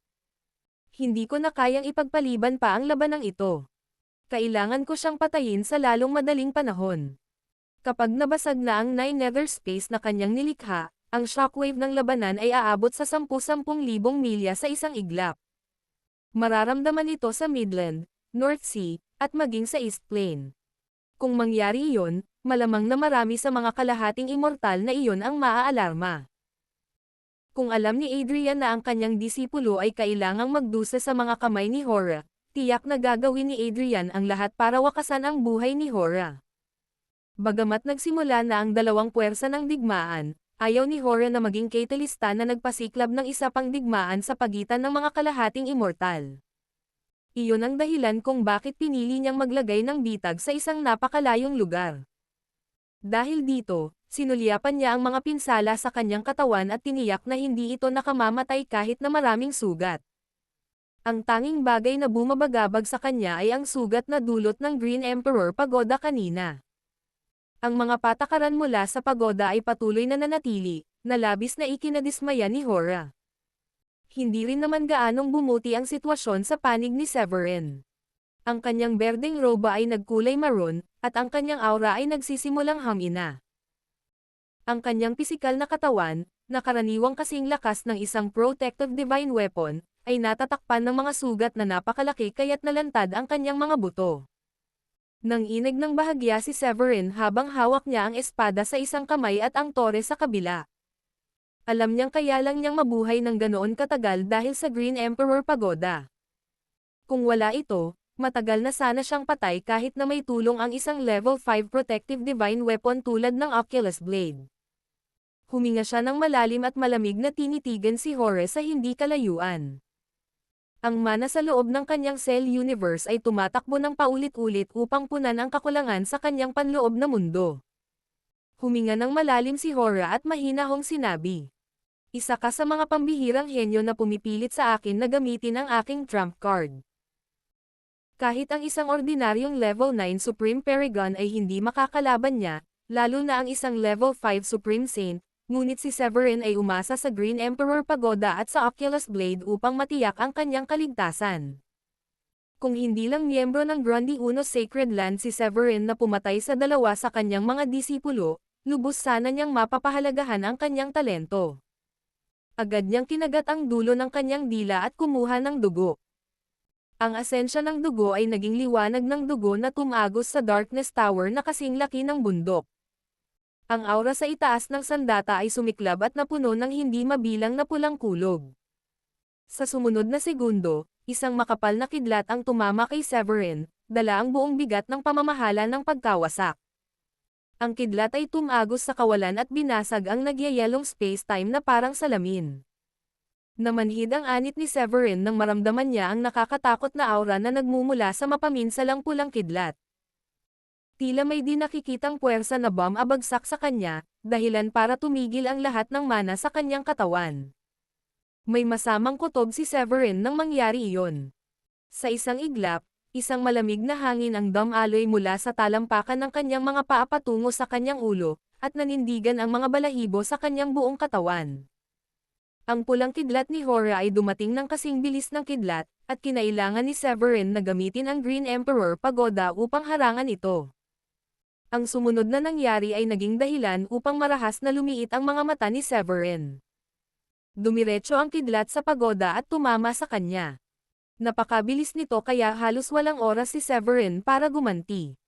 Speaker 1: Hindi ko na kayang ipagpaliban pa ang labanang ito. Kailangan ko siyang patayin sa lalong madaling panahon. Kapag nabasag na ang 9 nether space na kanyang nilikha, ang shockwave ng labanan ay aabot sa 10,000 milya sa isang iglap. Mararamdaman ito sa Midland, North Sea, at maging sa East Plain. Kung mangyari iyon, malamang na marami sa mga kalahating immortal na iyon ang maaalarma. Kung alam ni Adrian na ang kanyang disipulo ay kailangang magdusa sa mga kamay ni Hora, tiyak na gagawin ni Adrian ang lahat para wakasan ang buhay ni Hora. Bagamat nagsimula na ang dalawang puwersa ng digmaan, ayaw ni Hora na maging catalysta na nagpasiklab ng isa pang digmaan sa pagitan ng mga kalahating immortal. Iyon ang dahilan kung bakit pinili niyang maglagay ng bitag sa isang napakalayong lugar. Dahil dito, sinulyapan niya ang mga pinsala sa kanyang katawan at tiniyak na hindi ito nakamamatay kahit na maraming sugat. Ang tanging bagay na bumabagabag sa kanya ay ang sugat na dulot ng Green Emperor Pagoda kanina. Ang mga patakaran mula sa pagoda ay patuloy na nanatili, na labis na ikinadismaya ni Hora. Hindi rin naman gaanong bumuti ang sitwasyon sa panig ni Severin. Ang kanyang berdeng roba ay nagkulay maroon, at ang kanyang aura ay nagsisimulang hamina. Ang kanyang pisikal na katawan, na karaniwang kasing lakas ng isang protective divine weapon, ay natatakpan ng mga sugat na napakalaki kaya't nalantad ang kanyang mga buto. Nang inig ng bahagya si Severin habang hawak niya ang espada sa isang kamay at ang tore sa kabila. Alam niyang kaya lang niyang mabuhay ng ganoon katagal dahil sa Green Emperor Pagoda. Kung wala ito, matagal na sana siyang patay kahit na may tulong ang isang level 5 protective divine weapon tulad ng Oculus Blade. Huminga siya ng malalim at malamig na tinitigan si Hora sa hindi kalayuan. Ang mana sa loob ng kanyang cell universe ay tumatakbo ng paulit-ulit upang punan ang kakulangan sa kanyang panloob na mundo. Huminga ng malalim si Hora at mahinahong sinabi. Isa ka sa mga pambihirang henyo na pumipilit sa akin na gamitin ang aking trump card. Kahit ang isang ordinaryong level 9 Supreme Paragon ay hindi makakalaban niya, lalo na ang isang level 5 Supreme Saint, ngunit si Severin ay umasa sa Green Emperor Pagoda at sa Oculus Blade upang matiyak ang kanyang kaligtasan. Kung hindi lang miyembro ng Grundy Uno Sacred Land si Severin na pumatay sa dalawa sa kanyang mga disipulo, lubos sana niyang mapapahalagahan ang kanyang talento. Agad niyang kinagat ang dulo ng kanyang dila at kumuha ng dugo. Ang asensya ng dugo ay naging liwanag ng dugo na tumagos sa Darkness Tower na kasing laki ng bundok. Ang aura sa itaas ng sandata ay sumiklab at napuno ng hindi mabilang na pulang kulog. Sa sumunod na segundo, isang makapal na kidlat ang tumama kay Severin, dala ang buong bigat ng pamamahala ng pagkawasak. Ang kidlat ay tumagos sa kawalan at binasag ang nagyayelong space-time na parang salamin. Namanhid ang anit ni Severin nang maramdaman niya ang nakakatakot na aura na nagmumula sa mapaminsalang pulang kidlat. Tila may di nakikitang puwersa na bomb abagsak sa kanya, dahilan para tumigil ang lahat ng mana sa kanyang katawan. May masamang kutob si Severin nang mangyari iyon. Sa isang iglap, isang malamig na hangin ang dumaloy mula sa talampakan ng kanyang mga paa patungo sa kanyang ulo, at nanindigan ang mga balahibo sa kanyang buong katawan. Ang pulang kidlat ni Hora ay dumating ng kasing bilis ng kidlat, at kinailangan ni Severin na gamitin ang Green Emperor Pagoda upang harangan ito. Ang sumunod na nangyari ay naging dahilan upang marahas na lumiit ang mga mata ni Severin. Dumiretso ang kidlat sa pagoda at tumama sa kanya. Napakabilis nito kaya halos walang oras si Severin para gumanti.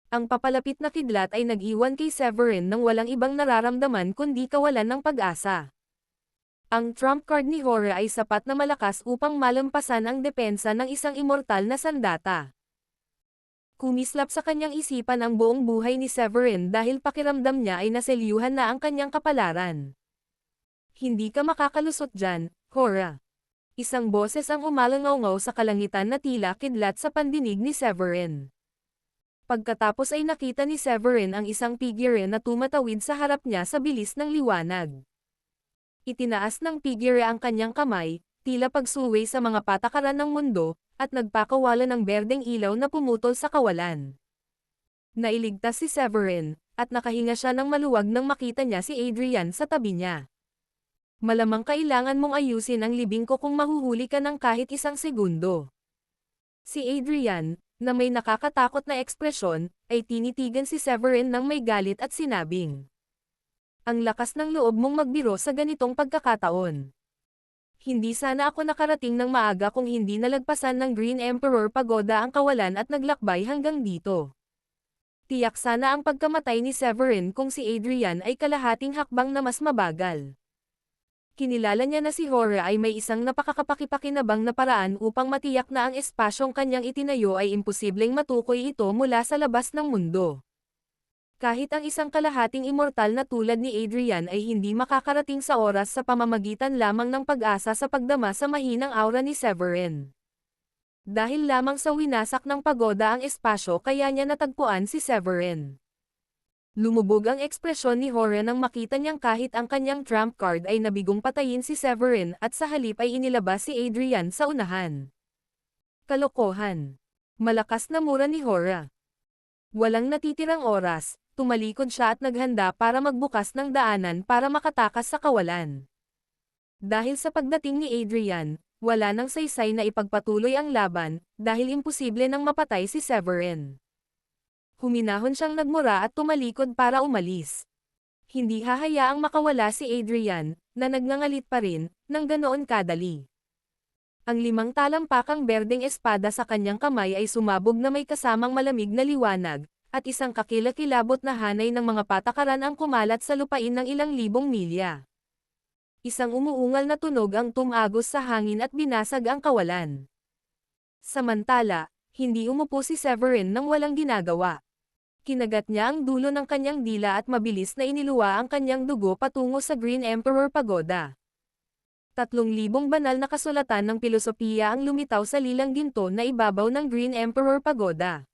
Speaker 1: Ang papalapit na kidlat ay nag-iwan kay Severin ng walang ibang nararamdaman kundi kawalan ng pag-asa. Ang trump card ni Hora ay sapat na malakas upang malampasan ang depensa ng isang immortal na sandata. Kumislap sa kanyang isipan ang buong buhay ni Severin dahil pakiramdam niya ay naselyuhan na ang kanyang kapalaran. Hindi ka makakalusot dyan, Hora. Isang boses ang umalangaw-ngaw sa kalangitan na tila kidlat sa pandinig ni Severin. Pagkatapos ay nakita ni Severin ang isang figure na tumatawid sa harap niya sa bilis ng liwanag. Itinaas ng figure ang kanyang kamay, tila pagsuway sa mga patakaran ng mundo, at nagpakawala ng berdeng ilaw na pumutol sa kawalan. Nailigtas si Severin, at nakahinga siya ng maluwag nang makita niya si Adrian sa tabi niya. Malamang kailangan mong ayusin ang libing ko kung mahuhuli ka ng kahit isang segundo. Si Adrian, na may nakakatakot na ekspresyon, ay tinitigan si Severin ng may galit at sinabing, "Ang lakas ng loob mong magbiro sa ganitong pagkakataon. Hindi sana ako nakarating ng maaga kung hindi nalagpasan ng Green Emperor Pagoda ang kawalan at naglakbay hanggang dito. Tiyak sana ang pagkamatay ni Severin kung si Adrian ay kalahating hakbang na mas mabagal." Kinilala niya na si Hora ay may isang napakakapakipakinabang na paraan upang matiyak na ang espasyong kanyang itinayo ay imposibleng matukoy ito mula sa labas ng mundo. Kahit ang isang kalahating immortal na tulad ni Adrian ay hindi makakarating sa oras sa pamamagitan lamang ng pag-asa sa pagdama sa mahinang aura ni Severin. Dahil lamang sa winasak ng pagoda ang espasyo kaya niya natagpuan si Severin. Lumubog ang ekspresyon ni Hora nang makita niyang kahit ang kanyang trump card ay nabigong patayin si Severin at sa halip ay inilabas si Adrian sa unahan. Kalokohan. Malakas na mura ni Hora. Walang natitirang oras, tumalikod siya at naghanda para magbukas ng daanan para makatakas sa kawalan. Dahil sa pagdating ni Adrian, wala nang saysay na ipagpatuloy ang laban, dahil imposible nang mapatay si Severin. Huminahon siyang nagmura at tumalikod para umalis. Hindi hahayaang makawala si Adrian, na nagngangalit pa rin, nang ganoon kadali. Ang 5 talampakang berdeng espada sa kanyang kamay ay sumabog na may kasamang malamig na liwanag, at isang kakilakilabot na hanay ng mga patakaran ang kumalat sa lupain ng ilang libong milya. Isang umuungal na tunog ang tumagos sa hangin at binasag ang kawalan. Samantala, hindi umupo si Severin nang walang ginagawa. Kinagat niya ang dulo ng kanyang dila at mabilis na iniluwa ang kanyang dugo patungo sa Green Emperor Pagoda. 3,000 banal na kasulatan ng pilosopiya ang lumitaw sa lilang ginto na ibabaw ng Green Emperor Pagoda.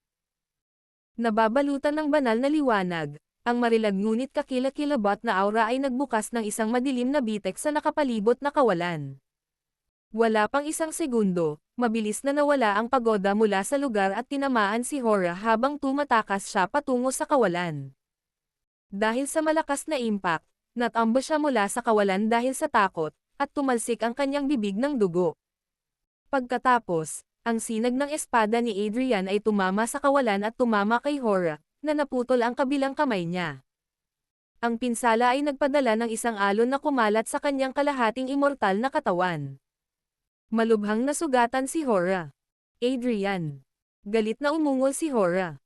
Speaker 1: Nababalutan ng banal na liwanag, ang marilag ngunit kakilakilabot na aura ay nagbukas ng isang madilim na bitek sa nakapalibot na kawalan. Wala pang isang segundo, mabilis na nawala ang pagoda mula sa lugar at tinamaan si Hora habang tumatakas siya patungo sa kawalan. Dahil sa malakas na impact, natambo siya mula sa kawalan dahil sa takot, at tumalsik ang kanyang bibig ng dugo. Pagkatapos, ang sinag ng espada ni Adrian ay tumama sa kawalan at tumama kay Hora, na naputol ang kabilang kamay niya. Ang pinsala ay nagpadala ng isang alon na kumalat sa kanyang kalahating immortal na katawan. Malubhang nasugatan si Hora. Adrian. Galit na umungol si Hora.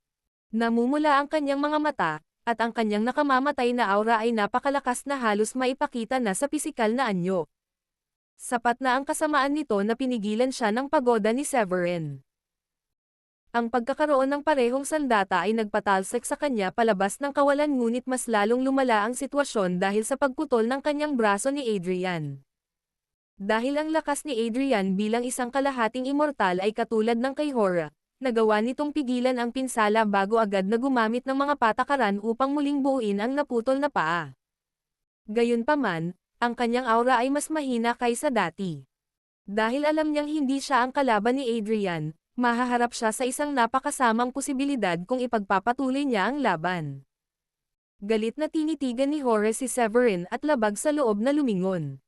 Speaker 1: Namumula ang kanyang mga mata, at ang kanyang nakamamatay na aura ay napakalakas na halos maipakita na sa pisikal na anyo. Sapat na ang kasamaan nito na pinigilan siya ng pagoda ni Severin. Ang pagkakaroon ng parehong sandata ay nagpatalsik sa kanya palabas ng kawalan ngunit mas lalong lumala ang sitwasyon dahil sa pagputol ng kanyang braso ni Adrian. Dahil ang lakas ni Adrian bilang isang kalahating immortal ay katulad ng kay Hora, nagawa nitong pigilan ang pinsala bago agad na gumamit ng mga patakaran upang muling buuin ang naputol na paa. Gayunpaman, ang kanyang aura ay mas mahina kaysa dati. Dahil alam niyang hindi siya ang kalaban ni Adrian, mahaharap siya sa isang napakasamang posibilidad kung ipagpapatuloy niya ang laban. Galit na tinitigan ni Hora si Severin at labag sa loob na lumingon.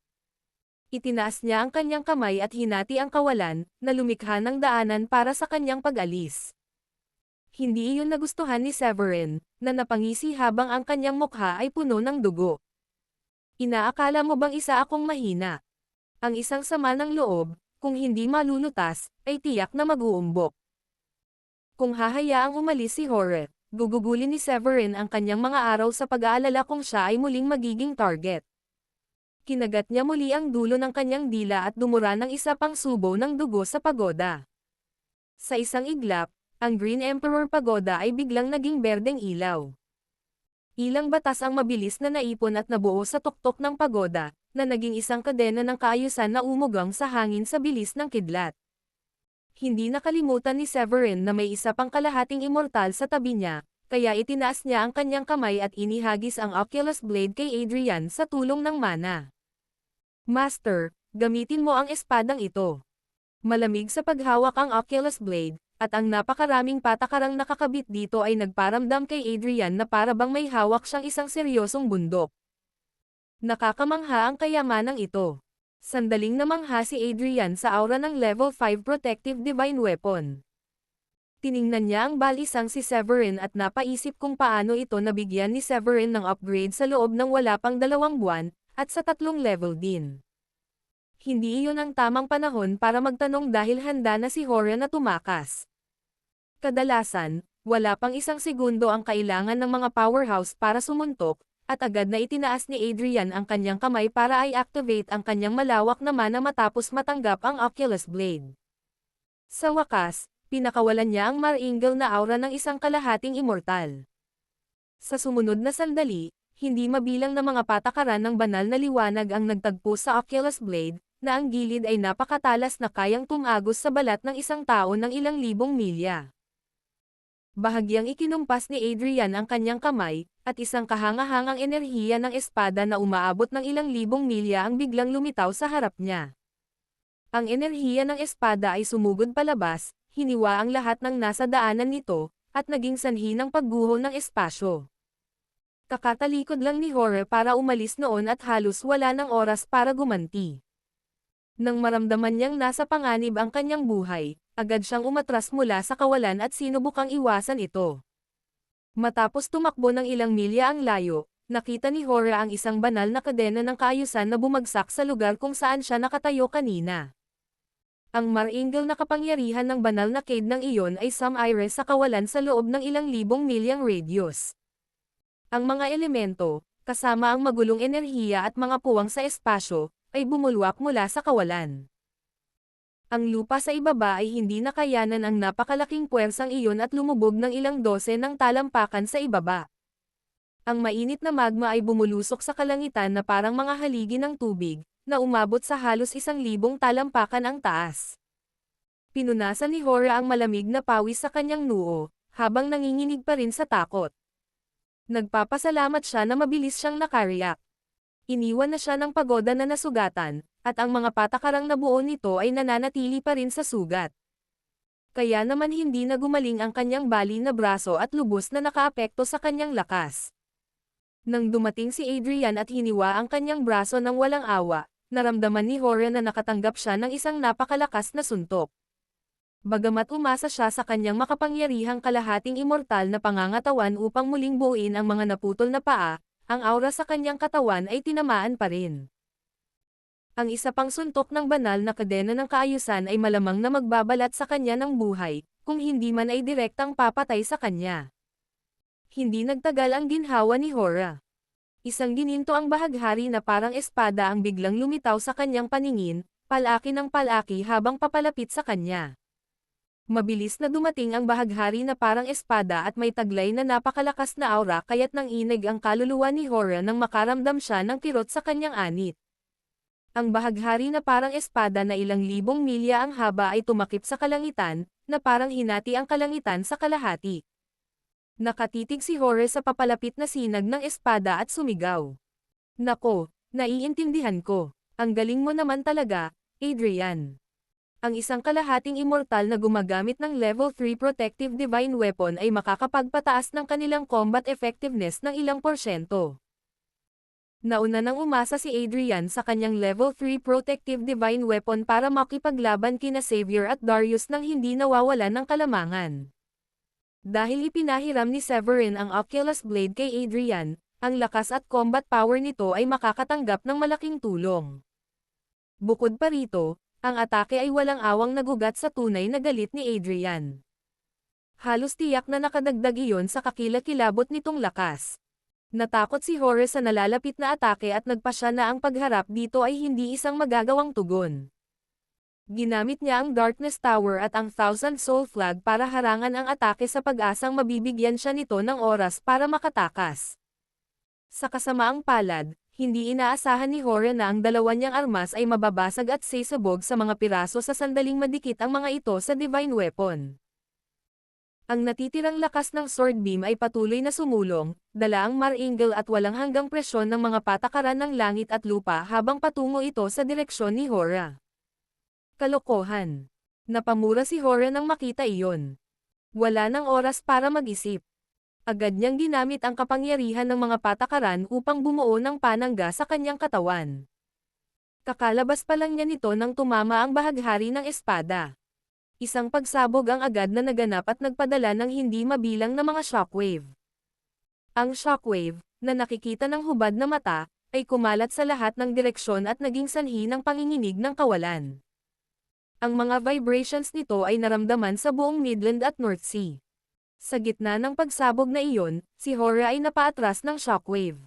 Speaker 1: Itinaas niya ang kanyang kamay at hinati ang kawalan, na lumikha ng daanan para sa kanyang pag-alis. Hindi iyon nagustuhan ni Severin, na napangisi habang ang kanyang mukha ay puno ng dugo. Inaakala mo bang isa akong mahina? Ang isang sama ng loob, kung hindi malulutas, ay tiyak na mag-uumbok. Kung hahayaang umalis si Hora, gugugulin ni Severin ang kanyang mga araw sa pag-aalala kung siya ay muling magiging target. Kinagat niya muli ang dulo ng kanyang dila at dumura ng isa pang subo ng dugo sa pagoda. Sa isang iglap, ang Green Emperor Pagoda ay biglang naging berdeng ilaw. Ilang batas ang mabilis na naipon at nabuo sa tuktok ng pagoda, na naging isang kadena ng kaayusan na umugang sa hangin sa bilis ng kidlat. Hindi nakalimutan ni Severin na may isa pang kalahating immortal sa tabi niya, kaya itinaas niya ang kanyang kamay at inihagis ang Oculus Blade kay Adrian sa tulong ng mana. Master, gamitin mo ang espadang ito. Malamig sa paghawak ang Oculus Blade, at ang napakaraming patakarang nakakabit dito ay nagparamdam kay Adrian na para bang may hawak siyang isang seryosong bundok. Nakakamangha ang kayamanang ito. Sandaling namangha si Adrian sa aura ng Level 5 Protective Divine Weapon. Tiningnan niya ang balisang si Severin at napaisip kung paano ito nabigyan ni Severin ng upgrade sa loob ng wala pang 2 buwan, at sa 3 level din. Hindi iyon ang tamang panahon para magtanong dahil handa na si Hora na tumakas. Kadalasan, wala pang 1 segundo ang kailangan ng mga powerhouse para sumuntok, at agad na itinaas ni Adrian ang kanyang kamay para i-activate ang kanyang malawak na mana matapos matanggap ang Oculus Blade. Sa wakas, pinakawalan niya ang maringal na aura ng isang kalahating immortal. Sa sumunod na sandali, hindi mabilang na mga patakaran ng banal na liwanag ang nagtagpo sa Oculus Blade, na ang gilid ay napakatalas na kayang tumagos sa balat ng isang tao ng ilang libong milya. Bahagyang ikinumpas ni Adrian ang kanyang kamay, at isang kahangahangang enerhiya ng espada na umaabot ng ilang libong milya ang biglang lumitaw sa harap niya. Ang enerhiya ng espada ay sumugod palabas, hiniwa ang lahat ng nasa daanan nito, at naging sanhi ng pagguho ng espasyo. Kakatalikod lang ni Hora para umalis noon at halos wala ng oras para gumanti. Nang maramdaman niyang nasa panganib ang kanyang buhay, agad siyang umatras mula sa kawalan at sinubukang iwasan ito. Matapos tumakbo ng ilang milya ang layo, nakita ni Hora ang isang banal na kadena ng kaayusan na bumagsak sa lugar kung saan siya nakatayo kanina. Ang maringal na kapangyarihan ng banal na cade ng iyon ay sum-ire sa kawalan sa loob ng ilang libong milyang radius. Ang mga elemento, kasama ang magulong enerhiya at mga puwang sa espasyo, ay bumulwak mula sa kawalan. Ang lupa sa ibaba ay hindi nakayanan ang napakalaking puwersang iyon at lumubog ng ilang dose ng talampakan sa ibaba. Ang mainit na magma ay bumulusok sa kalangitan na parang mga haligi ng tubig, na umabot sa halos 1,000 talampakan ang taas. Pinunasan ni Hora ang malamig na pawis sa kanyang noo, habang nanginginig pa rin sa takot. Nagpapasalamat siya na mabilis siyang nakariyak. Iniwan na siya ng pagoda na nasugatan, at ang mga patakarang nabuo nito ay nananatili pa rin sa sugat. Kaya naman hindi na gumaling ang kanyang bali na braso at lubos na nakaapekto sa kanyang lakas. Nang dumating si Adrian at hiniwa ang kanyang braso ng walang awa, naramdaman ni Hora na nakatanggap siya ng isang napakalakas na suntok. Bagamat umasa siya sa kanyang makapangyarihang kalahating immortal na pangangatawan upang muling buuin ang mga naputol na paa, ang aura sa kanyang katawan ay tinamaan pa rin. Ang isa pang suntok ng banal na kadena ng kaayusan ay malamang na magbabalat sa kanya ng buhay, kung hindi man ay direktang papatay sa kanya. Hindi nagtagal ang ginhawa ni Hora. Isang gininto ang bahaghari na parang espada ang biglang lumitaw sa kanyang paningin, palaki ng palaki habang papalapit sa kanya. Mabilis na dumating ang bahaghari na parang espada at may taglay na napakalakas na aura kaya't nanginig ang kaluluwa ni Hora nang makaramdam siya ng kirot sa kanyang anit. Ang bahaghari na parang espada na ilang libong milya ang haba ay tumakip sa kalangitan, na parang hinati ang kalangitan sa kalahati. Nakatitig si Hora sa papalapit na sinag ng espada at sumigaw. Nako, naiintindihan ko. Ang galing mo naman talaga, Adrian. Ang isang kalahating immortal na gumagamit ng level 3 protective divine weapon ay makakapagpataas ng kanilang combat effectiveness ng ilang porsyento. Nauna nang umasa si Adrian sa kanyang level 3 protective divine weapon para makipaglaban kina Xavier at Darius nang hindi nawawalan ng kalamangan. Dahil ipinahiram ni Severin ang Oculus Blade kay Adrian, ang lakas at combat power nito ay makakatanggap ng malaking tulong. Bukod pa rito, ang atake ay walang awang nagugat sa tunay na galit ni Adrian. Halos tiyak na nakadagdag iyon sa kakilakilabot nitong lakas. Natakot si Hora sa nalalapit na atake at nagpasya na ang pagharap dito ay hindi isang magagawang tugon. Ginamit niya ang Darkness Tower at ang Thousand Soul Flag para harangan ang atake sa pag-asang mabibigyan siya nito ng oras para makatakas. Sa kasamaang palad, hindi inaasahan ni Hora na ang dalawa niyang armas ay mababasag at sasabog sa mga piraso sa sandaling madikit ang mga ito sa divine weapon. Ang natitirang lakas ng sword beam ay patuloy na sumulong, dala ang maringal at walang hanggang presyon ng mga patakaran ng langit at lupa habang patungo ito sa direksyon ni Hora. Kalokohan. Napamura si Hora nang makita iyon. Wala nang oras para mag-isip. Agad niyang ginamit ang kapangyarihan ng mga patakaran upang bumuo ng panangga sa kanyang katawan. Kakalabas pa lang niya nito nang tumama ang bahaghari ng espada. Isang pagsabog ang agad na naganap at nagpadala ng hindi mabilang na mga shockwave. Ang shockwave, na nakikita ng hubad na mata, ay kumalat sa lahat ng direksyon at naging sanhi ng panginginig ng kawalan. Ang mga vibrations nito ay naramdaman sa buong Midland at North Sea. Sa gitna ng pagsabog na iyon, si Hora ay napaatras ng shockwave.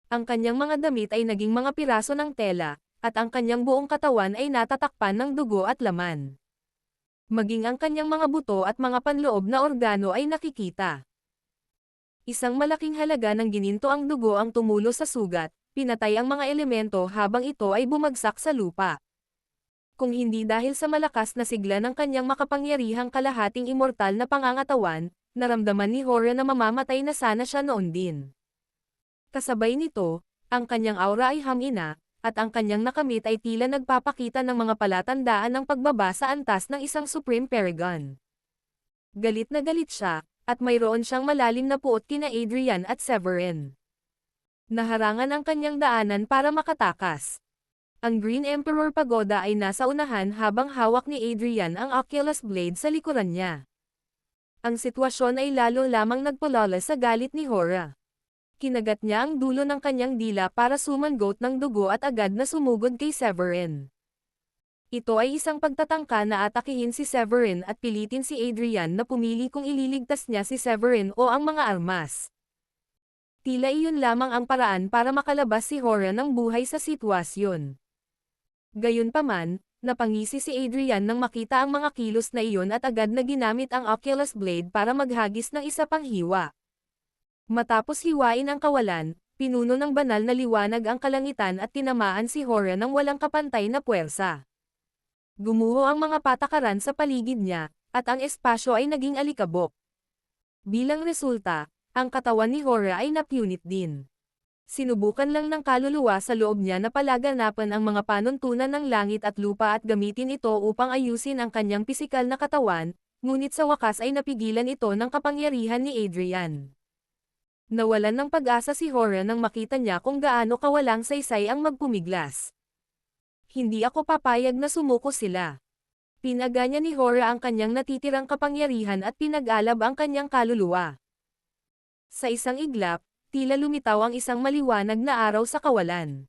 Speaker 1: Ang kanyang mga damit ay naging mga piraso ng tela, at ang kanyang buong katawan ay natatakpan ng dugo at laman. Maging ang kanyang mga buto at mga panloob na organo ay nakikita. Isang malaking halaga ng gininto ang dugo ang tumulo sa sugat, pinatay ang mga elemento habang ito ay bumagsak sa lupa. Kung hindi dahil sa malakas na sigla ng kanyang makapangyarihang kalahating immortal na pangangatawan, naramdaman ni Hora na mamamatay na sana siya noon din. Kasabay nito, ang kanyang aura ay hamina, at ang kanyang nakamit ay tila nagpapakita ng mga palatandaan ng pagbaba sa antas ng isang Supreme Paragon. Galit na galit siya, at mayroon siyang malalim na puot kina Adrian at Severin. Naharangan ang kanyang daanan para makatakas. Ang Green Emperor Pagoda ay nasa unahan habang hawak ni Adrian ang Oculus Blade sa likuran niya. Ang sitwasyon ay lalo lamang nagpulala sa galit ni Hora. Kinagat niya ang dulo ng kanyang dila para sumangot ng dugo at agad na sumugod kay Severin. Ito ay isang pagtatangka na atakihin si Severin at pilitin si Adrian na pumili kung ililigtas niya si Severin o ang mga armas. Tila iyon lamang ang paraan para makalabas si Hora ng buhay sa sitwasyon. Gayunpaman, napangisi si Adrian nang makita ang mga kilos na iyon at agad na ginamit ang Oculus Blade para maghagis ng isa pang hiwa. Matapos hiwain ang kawalan, pinuno ng banal na liwanag ang kalangitan at tinamaan si Hora ng walang kapantay na puwersa. Gumuho ang mga patakaran sa paligid niya, at ang espasyo ay naging alikabok. Bilang resulta, ang katawan ni Hora ay napunit din. Sinubukan lang ng kaluluwa sa loob niya na palaganapan ang mga panuntunan ng langit at lupa at gamitin ito upang ayusin ang kanyang pisikal na katawan, ngunit sa wakas ay napigilan ito ng kapangyarihan ni Adrian. Nawalan ng pag-asa si Hora nang makita niya kung gaano kawalang saysay ang magpumiglas. Hindi ako papayag na sumuko sila. Pinaganya ni Hora ang kanyang natitirang kapangyarihan at pinag-alab ang kanyang kaluluwa. Sa isang iglap, tila lumitaw ang isang maliwanag na araw sa kawalan.